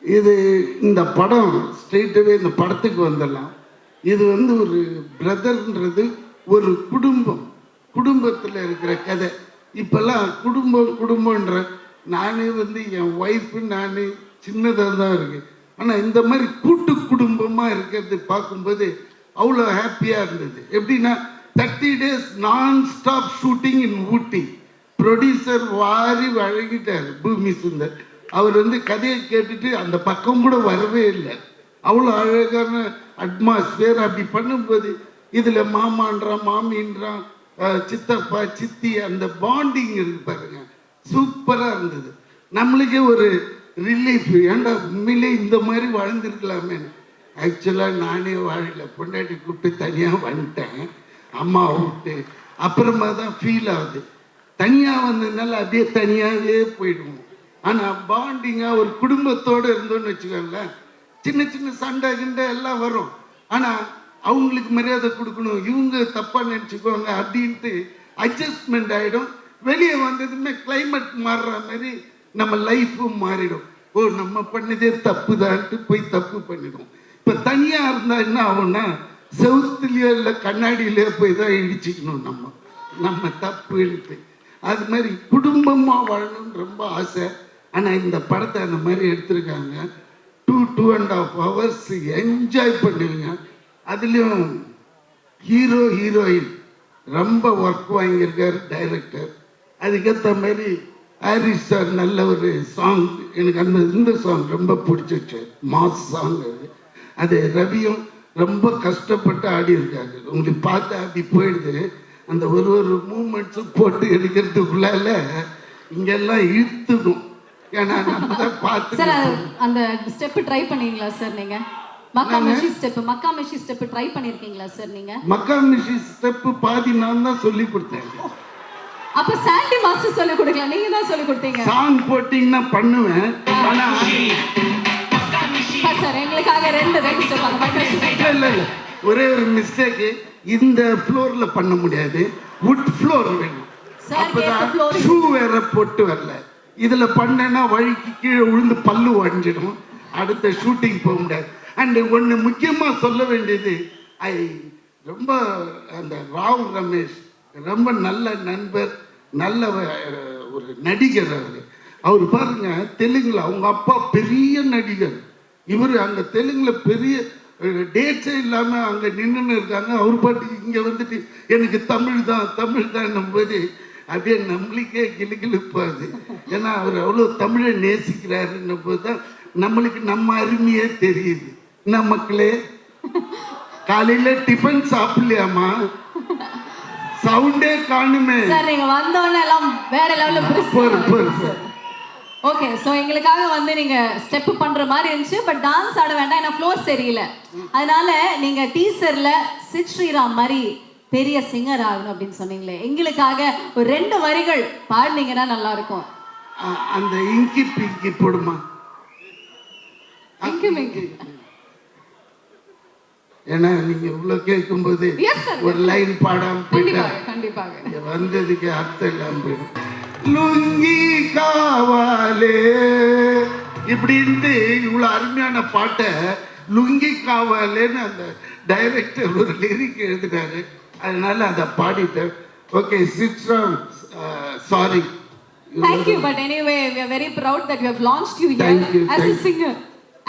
இது இந்த படம் ஸ்ட்ரெயிட்டாகவே இந்த படத்துக்கு வந்துடலாம். இது வந்து ஒரு பிரதர்ன்றது ஒரு குடும்பத்தில் இருக்கிற கதை. இப்போல்லாம் குடும்பன்ற நானே வந்து என் ஒய்ஃபு நான் சின்னதாக தான் இருக்கு. ஆனால் இந்த மாதிரி கூட்டு குடும்பமாக இருக்கிறது பார்க்கும்போது அவ்வளோ ஹாப்பியாக இருந்தது. எப்படின்னா 30 days நான் ஸ்டாப் ஷூட்டிங் இன் ஊட்டி. ப்ரொடியூசர் வாரி வழங்கிட்டார் பூமி சுந்தர். அவர் வந்து கதையை கேட்டுட்டு அந்த பக்கம் கூட வரவே இல்லை. அவ்வளோ அழகான அட்மாஸ்பியர். அப்படி பண்ணும்போது இதில் மாமான்றான், மாமின்றான், சித்தப்பா, சித்தி, அந்த பாண்டிங் இருக்கு பாருங்க, சூப்பராக இருந்தது. நம்மளுக்கே ஒரு ரிலீஃப். ஏன்டா உண்மையிலே இந்த மாதிரி வாழ்ந்துருக்கலாமே. ஆக்சுவலாக நானே வாழல, பொண்டாட்டி கூப்பிட்டு தனியாக வந்துட்டேன், அம்மா விட்டு. அப்புறமா தான் ஃபீல் ஆகுது. தனியாக வந்ததுனால அப்படியே தனியாகவே போயிடுவோம். ஆனால் பாண்டிங்காக ஒரு குடும்பத்தோடு இருந்தோன்னு வச்சுக்கோங்களேன், சின்ன சின்ன சண்டை கிண்டை எல்லாம் வரும். ஆனால் அவங்களுக்கு மரியாதை கொடுக்கணும், இவங்க தப்பாக நினச்சிக்குவாங்க அப்படின்ட்டு அட்ஜஸ்ட்மெண்ட் ஆகிடும். வெளியே வந்ததுமே கிளைமேட் மாறுற மாதிரி நம்ம லைஃப்பும் மாறிடும். ஓ, நம்ம பண்ணதே தப்பு தான்ட்டு போய் தப்பு பண்ணிடும். இப்போ தனியாக இருந்தால் என்ன ஆகும்னா, செவுத்துலேயோ இல்லை கண்ணாடியிலேயோ போய் தான் இடிச்சிக்கணும் நம்ம தப்புன்ட்டு. அது மாதிரி குடும்பமாக வாழணும்னு ரொம்ப ஆசை. ஆனால் இந்த படத்தை அந்த மாதிரி எடுத்திருக்காங்க. 2.5 hours என்ஜாய் பண்ணுவீங்க. அதுலேயும் ஹீரோயின் ரொம்ப ஒர்க் வாங்கியிருக்கார் டைரக்டர். அதுக்கேற்ற மாதிரி ஹாரிஸ் சார் நல்ல ஒரு சாங், எனக்கு இந்த சாங் ரொம்ப பிடிச்சிச்சு, மாஸ் சாங் அது ரவியும் ரொம்ப கஷ்டப்பட்டு ஆடி இருக்காரு. உங்களுக்கு பார்த்து அப்படி போயிடுது. அந்த ஒரு மூமெண்ட்ஸும் போட்டு எடுக்கிறதுக்குள்ளால இங்கெல்லாம் இழுத்துடும். ஏன்னா நம்ம தான் பார்த்து. சார் அந்த ஸ்டெப் ட்ரை பண்ணீங்களா சார்? நீங்க மக்காமிஷி ஸ்டெப் ட்ரை பண்ணிருக்கீங்களா சார்? நீங்க மக்காமிஷி ஸ்டெப் பாதி நான் தான் சொல்லி கொடுத்தேன். அப்ப சாண்டி மாஸ்டர் சொல்லி கொடுக்கல, நீங்க தான் சொல்லி கொடுத்தீங்க. சாங் போட்டிங்கன்னா பண்ணுவேன். ஆனா சார் எங்களுக்காக ரெண்டு ஸ்டெப் அந்த மாதிரி இல்ல ஒரே ஒரு மிஸ்டேக், இந்த ஃப்ளோர்ல பண்ண முடியாது, வுட் ஃப்ளோர் வேணும். அப்பதான் ஷூ வேற போட்டு வரல. இதுல பண்ணேன்னா வழிக்கு கீழே விழுந்து பல்லு உடஞ்சிடும், அடுத்த ஷூட்டிங் போக முடியாது. அண்ட் ஒன்று முக்கியமாக சொல்ல வேண்டியது, ரொம்ப அந்த ராவ் ரமேஷ் ரொம்ப நல்ல நண்பர், நல்ல ஒரு நடிகர். அவர் பாருங்க தெலுங்குல அவங்க அப்பா பெரிய நடிகர், இவர் அங்கே தெலுங்குல பெரிய டேட்ஸே இல்லாமல் அங்கே நின்றுன்னு இருக்காங்க. அவர் பாட்டுக்கு இங்கே வந்துட்டு எனக்கு தமிழ் தான் போது அப்படியே நம்மளுக்கே கிளுகிழுப்பாது. ஏன்னா அவர் அவ்வளோ தமிழை நேசிக்கிறாருன்னும் போது தான் நம்மளுக்கு நம்ம அருமையே தெரியுது. என்ன மக்களே, காலையில் டிஃபன் சாப்பிடலையாமா? சவுண்டே காணுமே. சார் நீங்க வந்தோடனே எல்லாம் வேற லெவல்ல. ஓகே, ஸோ எங்களுக்காக வந்து நீங்க ஸ்டெப் பண்ற மாதிரி இருந்துச்சு, பட் டான்ஸ் ஆட வேண்டாம், ஏன்னா ஃப்ளோர் சரியில்லை. அதனால நீங்க டீசர்ல சித் ஸ்ரீராம் மாதிரி பெரிய சிங்கர் ஆகணும் அப்படின்னு சொன்னீங்களே, எங்களுக்காக ஒரு 2 வரிகள் பாடினீங்கன்னா நல்லா இருக்கும். அந்த இங்கி பிங்கி போடுமா? ஏன்னா நீங்க இவ்வளவு கேட்கும்போது ஒரு லைன் பாடாம போயிட்டாங்க, வந்ததுக்கு அர்த்தம் இல்லாம போயிடும். லுங்கி காவாலே இப்படின்ட்டு இவ்வளவு அருமையான பாட்டை லுங்கி காவாலேன்னு அந்த டைரக்டர் ஒரு லிரிக் எழுதினாரு. அதனால அதை பாடிட்டேன். ஓகே சித்ராம், sorry. Thank you, but anyway we are very proud that we have launched you here as a singer.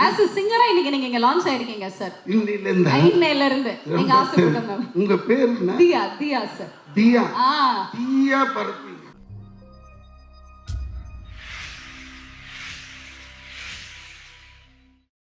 As a singer இன்னைக்கு நீங்க இங்க லான்ச் ஆயிருக்கீங்க சார். இன்னையில இருந்து நீங்க ஆசைப்பட்டவங்க. உங்க பேர் என்ன? தியா சார். தியா பரப்பி